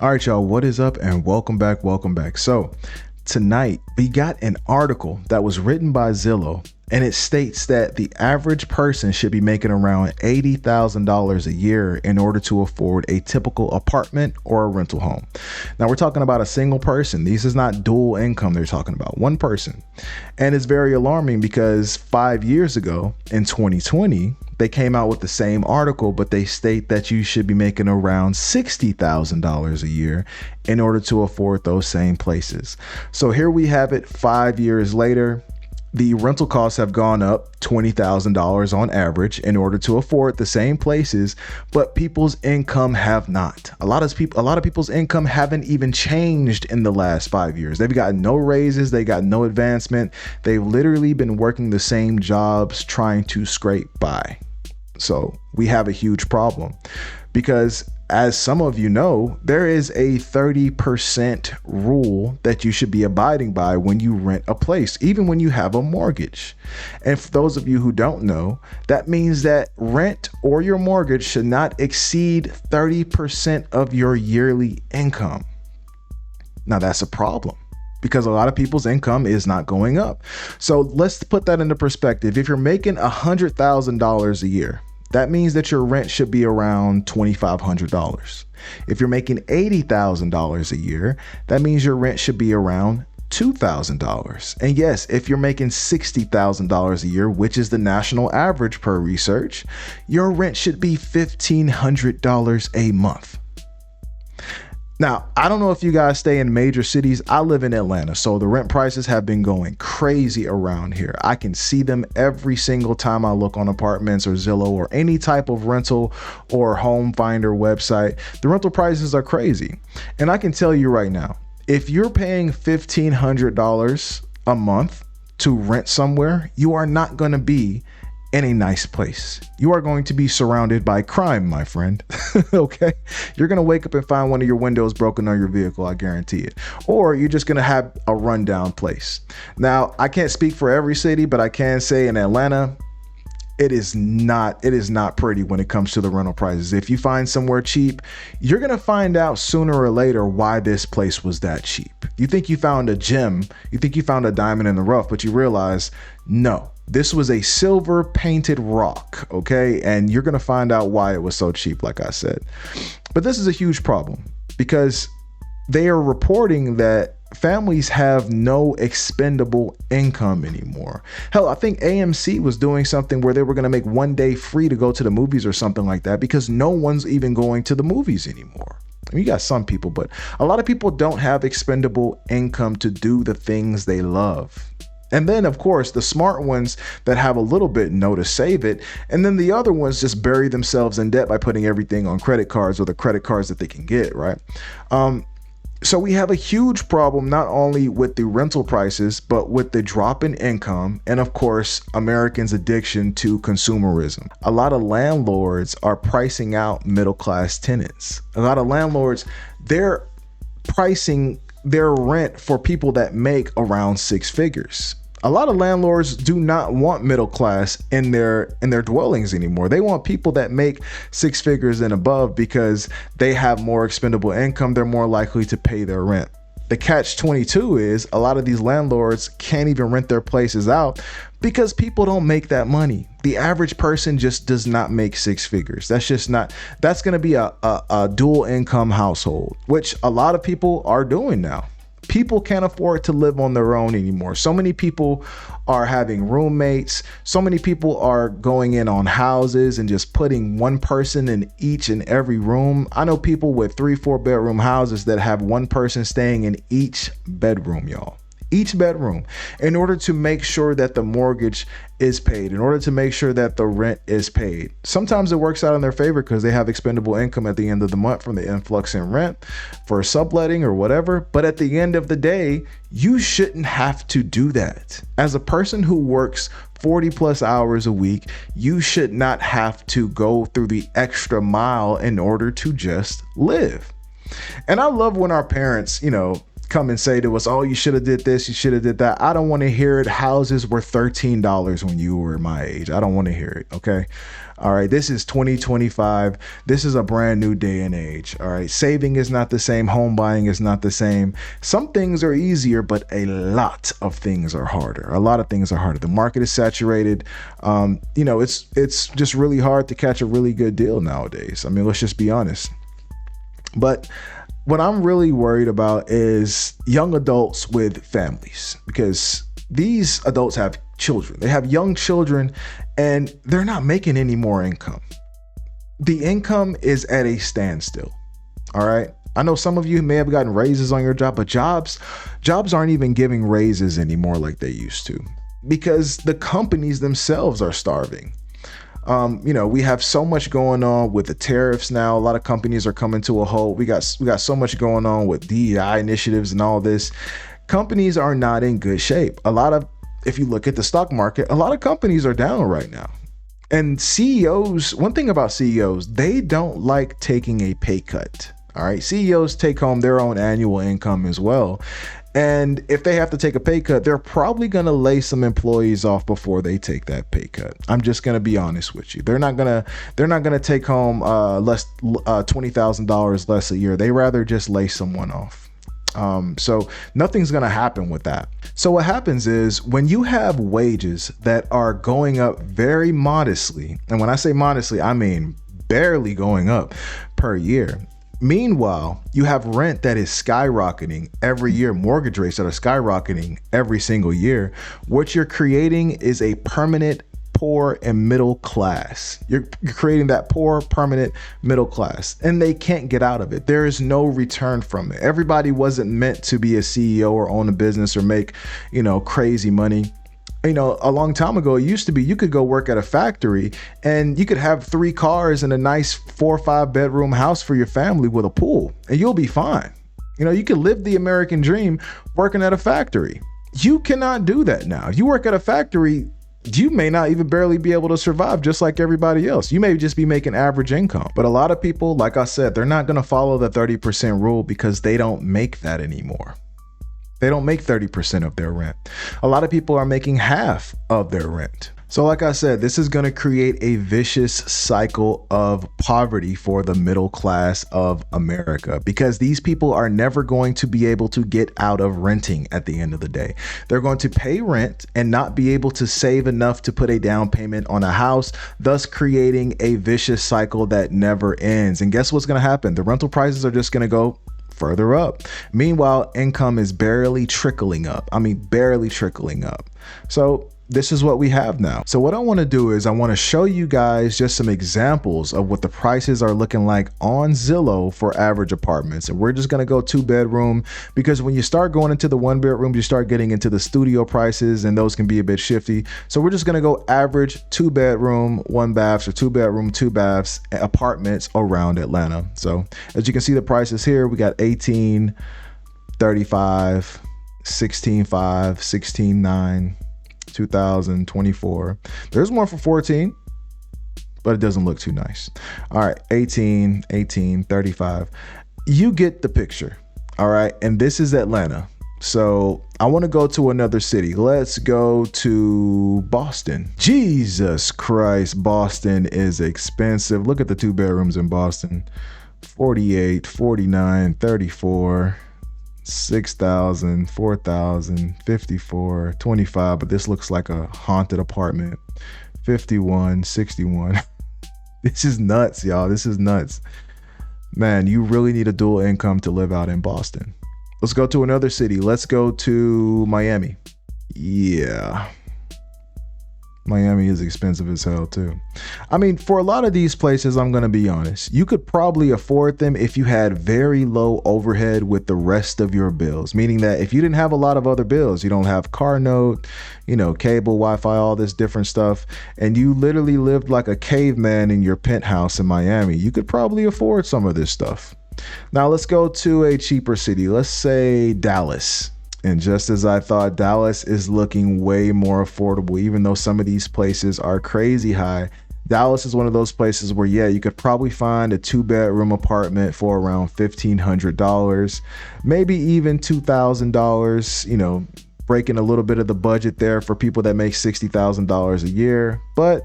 All right, y'all, what is up and welcome back. So tonight we got an article that was written by Zillow, and it states that the average person should be making around $80,000 a year in order to afford a typical apartment or a rental home. Now we're talking about a single person. This is not dual income. They're talking about one person. And it's very alarming because 5 years ago in 2020, they came out with the same article, but they state that you should be making around $60,000 a year in order to afford those same places. So here we have it 5 years later. The rental costs have gone up $20,000 on average in order to afford the same places, but people's income have not. A lot of people's income haven't even changed in the last 5 years. They've got no raises, they got no advancement. They've literally been working the same jobs trying to scrape by. So we have a huge problem because, as some of you know, there is a 30% rule that you should be abiding by when you rent a place, even when you have a mortgage. And for those of you who don't know, that means that rent or your mortgage should not exceed 30% of your yearly income. Now that's a problem, because a lot of people's income is not going up. So let's put that into perspective. If you're making $100,000 a year, that means that your rent should be around $2,500. If you're making $80,000 a year, that means your rent should be around $2,000. And yes, if you're making $60,000 a year, which is the national average per research, your rent should be $1,500 a month. Now, I don't know if you guys stay in major cities. I live in Atlanta, so the rent prices have been going crazy around here. I can see them every single time I look on apartments or Zillow or any type of rental or home finder website. The rental prices are crazy. And I can tell you right now, if you're paying $1,500 a month to rent somewhere, you are not going to be in a nice place. You are going to be surrounded by crime, my friend. Okay? You're going to wake up and find one of your windows broken on your vehicle, I guarantee it. Or you're just going to have a rundown place. Now, I can't speak for every city, but I can say in Atlanta, it is not pretty when it comes to the rental prices. If you find somewhere cheap, you're going to find out sooner or later why this place was that cheap. You think you found a gem, you think you found a diamond in the rough, but you realize, no, this was a silver painted rock, okay? And you're going to find out why it was so cheap, like I said. But this is a huge problem because they are reporting that families have no expendable income anymore. Hell, I think AMC was doing something where they were going to make one day free to go to the movies or something like that because no one's even going to the movies anymore. I mean, you got some people, but a lot of people don't have expendable income to do the things they love. And then, of course, the smart ones that have a little bit know to save it. And then the other ones just bury themselves in debt by putting everything on credit cards or the credit cards that they can get, right? So we have a huge problem, not only with the rental prices, but with the drop in income and, of course, Americans' addiction to consumerism. A lot of landlords are pricing out middle-class tenants. A lot of landlords, they're pricing their rent for people that make around six figures. A lot of landlords do not want middle class in their dwellings anymore. They want people that make six figures and above because they have more expendable income. They're more likely to pay their rent. The catch-22 is a lot of these landlords can't even rent their places out because people don't make that money. The average person just does not make six figures. That's going to be a dual income household, which a lot of people are doing now. People can't afford to live on their own anymore. So many people are having roommates. So many people are going in on houses and just putting one person in each and every room. I know people with 3-4 bedroom houses that have one person staying in each bedroom, y'all. Each bedroom, in order to make sure that the mortgage is paid, in order to make sure that the rent is paid. Sometimes it works out in their favor because they have expendable income at the end of the month from the influx in rent for subletting or whatever. But at the end of the day, you shouldn't have to do that. As a person who works 40 plus hours a week, you should not have to go through the extra mile in order to just live. And I love when our parents, come and say to us, oh, you should have did this, you should have did that. I don't want to hear it. Houses were $13 when you were my age. I don't want to hear it. Okay. All right. This is 2025. This is a brand new day and age. All right. Saving is not the same. Home buying is not the same. Some things are easier, but a lot of things are harder. A lot of things are harder. The market is saturated. It's just really hard to catch a really good deal nowadays. I mean, let's just be honest. But what I'm really worried about is young adults with families, because these adults have children. They have young children and they're not making any more income. The income is at a standstill. All right. I know some of you may have gotten raises on your job, but jobs aren't even giving raises anymore like they used to, because the companies themselves are starving. We have so much going on with the tariffs now. A lot of companies are coming to a halt. We got so much going on with DEI initiatives and all this. Companies are not in good shape. If you look at the stock market, a lot of companies are down right now. And CEOs, one thing about CEOs, they don't like taking a pay cut. All right. CEOs take home their own annual income as well. And if they have to take a pay cut, they're probably going to lay some employees off before they take that pay cut. I'm just going to be honest with you. They're not going to take home $20,000 less a year. They rather just lay someone off. So nothing's going to happen with that. So what happens is when you have wages that are going up very modestly, and when I say modestly, I mean barely going up per year. Meanwhile, you have rent that is skyrocketing every year, mortgage rates that are skyrocketing every single year. What you're creating is a permanent poor and middle class. You're creating that poor, permanent middle class, and they can't get out of it. There is no return from it. Everybody wasn't meant to be a CEO or own a business or make, crazy money. A long time ago, it used to be you could go work at a factory and you could have 3 cars and a nice 4 or 5 bedroom house for your family with a pool, and you'll be fine. You could live the American dream working at a factory. You cannot do that now. If you work at a factory, you may not even barely be able to survive, just like everybody else. You may just be making average income. But a lot of people, like I said, they're not going to follow the 30% rule because they don't make that anymore. They don't make 30% of their rent. A lot of people are making half of their rent. So like I said, this is going to create a vicious cycle of poverty for the middle class of America, because these people are never going to be able to get out of renting at the end of the day. They're going to pay rent and not be able to save enough to put a down payment on a house, thus creating a vicious cycle that never ends. And guess what's going to happen? The rental prices are just going to go further up. Meanwhile, income is barely trickling up. Barely trickling up. So this is what we have now. So what I want to do is I want to show you guys just some examples of what the prices are looking like on Zillow for average apartments. And we're just going to go 2-bedroom, because when you start going into the 1-bedroom, you start getting into the studio prices, and those can be a bit shifty. So we're just going to go average 2-bedroom, 1-baths, or 2-bedroom, 2-baths apartments around Atlanta. So as you can see, the prices here, we got 18, 35, 16.5, 16.9, 2024. There's one for 14, but it doesn't look too nice. All right, 18, 35. You get the picture. All right, and this is Atlanta. So I want to go to another city. Let's go to Boston. Jesus Christ, Boston is expensive. Look at the 2-bedrooms in Boston. 48, 49, 34. 6,000, 4,000, 54, 25, but this looks like a haunted apartment. 51, 61. This is nuts, y'all. This is nuts. Man, you really need a dual income to live out in Boston. Let's go to another city. Let's go to Miami. Yeah. Miami is expensive as hell too. For a lot of these places, I'm going to be honest, you could probably afford them if you had very low overhead with the rest of your bills. Meaning that if you didn't have a lot of other bills, you don't have car note, cable, Wi-Fi, all this different stuff, and you literally lived like a caveman in your penthouse in Miami, you could probably afford some of this stuff. Now let's go to a cheaper city. Let's say Dallas. And just as I thought, Dallas is looking way more affordable. Even though some of these places are crazy high, Dallas is one of those places where, yeah, you could probably find a 2-bedroom apartment for around $1,500, maybe even $2,000, breaking a little bit of the budget there for people that make $60,000 a year. But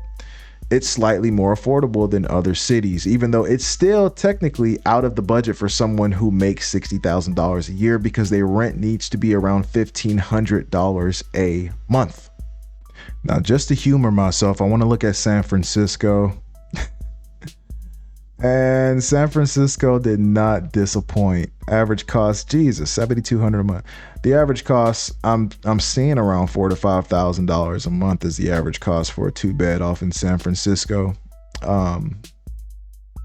it's slightly more affordable than other cities, even though it's still technically out of the budget for someone who makes $60,000 a year, because their rent needs to be around $1,500 a month. Now, just to humor myself, I want to look at San Francisco. And San Francisco did not disappoint. Average cost, Jesus, $7,200 a month. The average cost, I'm seeing around $4,000 to $5,000 a month is the average cost for a 2-bed off in San Francisco.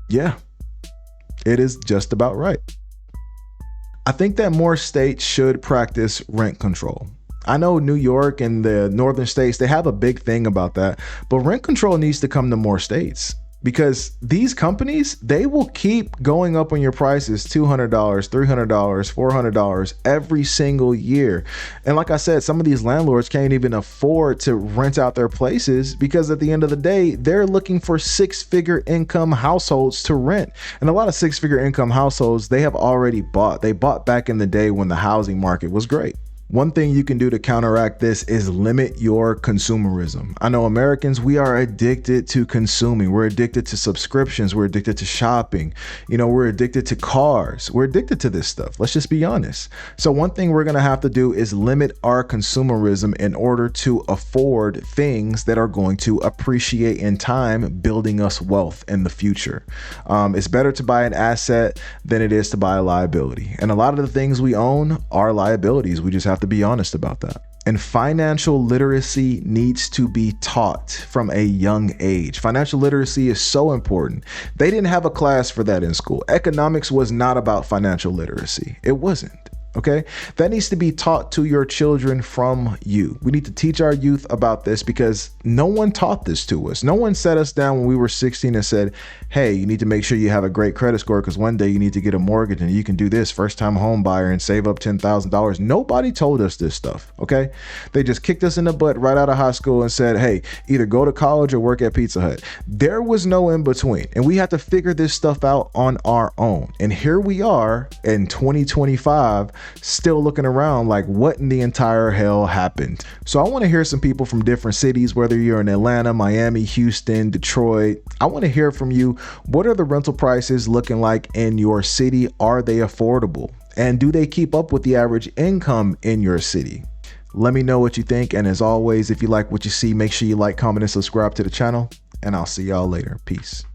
Yeah, it is just about right. I think that more states should practice rent control. I know New York and the northern states, they have a big thing about that, but rent control needs to come to more states. Because these companies, they will keep going up on your prices, $200, $300, $400 every single year. And like I said, some of these landlords can't even afford to rent out their places, because at the end of the day, they're looking for 6-figure income households to rent. And a lot of 6-figure income households, they have already bought. They bought back in the day when the housing market was great. One thing you can do to counteract this is limit your consumerism. I know Americans, we are addicted to consuming. We're addicted to subscriptions. We're addicted to shopping. We're addicted to cars. We're addicted to this stuff. Let's just be honest. So one thing we're going to have to do is limit our consumerism in order to afford things that are going to appreciate in time, building us wealth in the future. It's better to buy an asset than it is to buy a liability. And a lot of the things we own are liabilities. We just have to be honest about that. And financial literacy needs to be taught from a young age. Financial literacy is so important. They didn't have a class for that in school. Economics was not about financial literacy. It wasn't. Okay, that needs to be taught to your children from you. We need to teach our youth about this, because no one taught this to us. No one sat us down when we were 16 and said, hey, you need to make sure you have a great credit score, because one day you need to get a mortgage and you can do this, first time home buyer, and save up $10,000. Nobody told us this stuff. Okay, they just kicked us in the butt right out of high school and said, hey, either go to college or work at Pizza Hut. There was no in between, and we had to figure this stuff out on our own. And here we are in 2025, still looking around like, what in the entire hell happened? So I want to hear some people from different cities, whether you're in Atlanta, Miami, Houston, Detroit. I want to hear from you. What are the rental prices looking like in your city? Are they affordable? And do they keep up with the average income in your city? Let me know what you think. And as always, if you like what you see, make sure you like, comment, and subscribe to the channel. And I'll see y'all later. Peace.